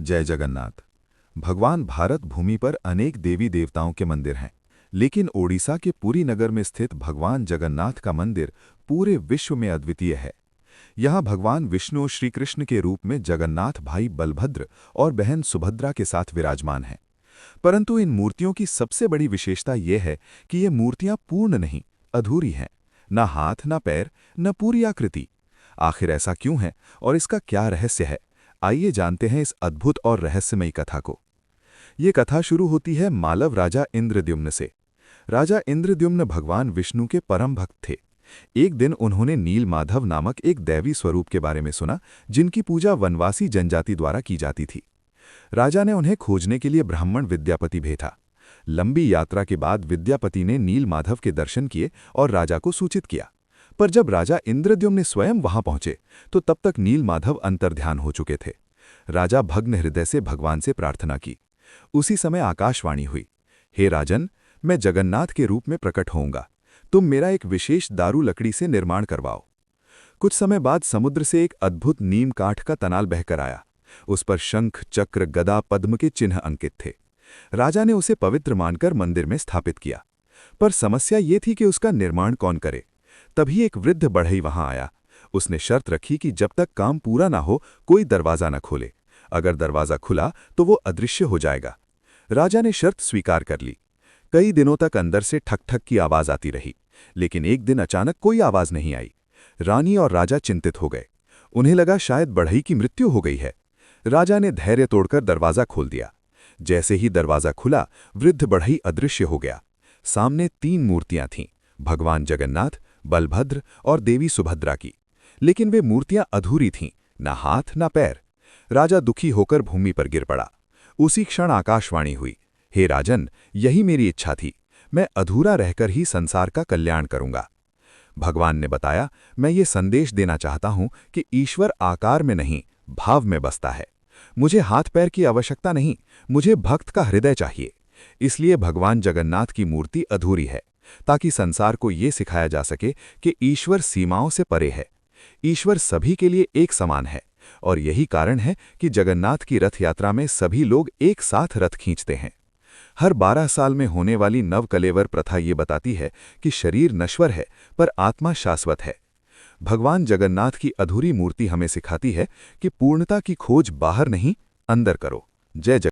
जय जगन्नाथ। भगवान भारत भूमि पर अनेक देवी देवताओं के मंदिर हैं, लेकिन ओडिशा के पुरी नगर में स्थित भगवान जगन्नाथ का मंदिर पूरे विश्व में अद्वितीय है। यहाँ भगवान विष्णु श्री कृष्ण के रूप में जगन्नाथ भाई बलभद्र और बहन सुभद्रा के साथ विराजमान हैं। परंतु इन मूर्तियों की सबसे बड़ी विशेषता यह है कि ये मूर्तियां पूर्ण नहीं, अधूरी हैं। न हाथ, न पैर, न पूरी आकृति। आखिर ऐसा क्यों है और इसका क्या रहस्य है? आइए जानते हैं इस अद्भुत और रहस्यमयी कथा को। ये कथा शुरू होती है मालव राजा इंद्रद्युम्न से। राजा इंद्रद्युम्न भगवान विष्णु के परम भक्त थे। एक दिन उन्होंने नीलमाधव नामक एक दैवी स्वरूप के बारे में सुना, जिनकी पूजा वनवासी जनजाति द्वारा की जाती थी। राजा ने उन्हें खोजने के लिए ब्राह्मण विद्यापति भेजा। लंबी यात्रा के बाद विद्यापति ने नीलमाधव के दर्शन किए और राजा को सूचित किया। पर जब राजा इंद्रद्युम्न स्वयं वहां पहुंचे तो तब तक नीलमाधव अंतर्ध्यान हो चुके थे। राजा भग्न हृदय से भगवान से प्रार्थना की। उसी समय आकाशवाणी हुई, हे राजन, मैं जगन्नाथ के रूप में प्रकट होऊंगा। तुम मेरा एक विशेष दारू लकड़ी से निर्माण करवाओ। कुछ समय बाद समुद्र से एक अद्भुत नीम काठ का तनाल बहकर आया। उस पर शंख, चक्र, गदा, पद्म के चिन्ह अंकित थे। राजा ने उसे पवित्र मानकर मंदिर में स्थापित किया। पर समस्या ये थी कि उसका निर्माण कौन करे। तभी एक वृद्ध बढ़ई वहां आया। उसने शर्त रखी कि जब तक काम पूरा ना हो कोई दरवाजा न खोले। अगर दरवाजा खुला तो वो अदृश्य हो जाएगा। राजा ने शर्त स्वीकार कर ली। कई दिनों तक अंदर से ठक ठक की आवाज आती रही, लेकिन एक दिन अचानक कोई आवाज नहीं आई। रानी और राजा चिंतित हो गए। उन्हें लगा शायद बढ़ई की मृत्यु हो गई है। राजा ने धैर्य तोड़कर दरवाजा खोल दिया। जैसे ही दरवाजा खुला, वृद्ध बढ़ई अदृश्य हो गया। सामने 3 मूर्तियां थीं, भगवान जगन्नाथ, बलभद्र और देवी सुभद्रा की। लेकिन वे मूर्तियां अधूरी थीं, न हाथ न पैर। राजा दुखी होकर भूमि पर गिर पड़ा। उसी क्षण आकाशवाणी हुई, हे राजन, यही मेरी इच्छा थी। मैं अधूरा रहकर ही संसार का कल्याण करूंगा। भगवान ने बताया, मैं ये संदेश देना चाहता हूं कि ईश्वर आकार में नहीं, भाव में बसता है। मुझे हाथ पैर की आवश्यकता नहीं, मुझे भक्त का हृदय चाहिए। इसलिए भगवान जगन्नाथ की मूर्ति अधूरी है, ताकि संसार को ये सिखाया जा सके कि ईश्वर सीमाओं से परे है। ईश्वर सभी के लिए एक समान है, और यही कारण है कि जगन्नाथ की रथ यात्रा में सभी लोग एक साथ रथ खींचते हैं। हर 12 साल में होने वाली नवकलेवर प्रथा ये बताती है कि शरीर नश्वर है पर आत्मा शाश्वत है। भगवान जगन्नाथ की अधूरी मूर्ति हमें सिखाती है कि पूर्णता की खोज बाहर नहीं, अंदर करो। जय जगन्नाथ।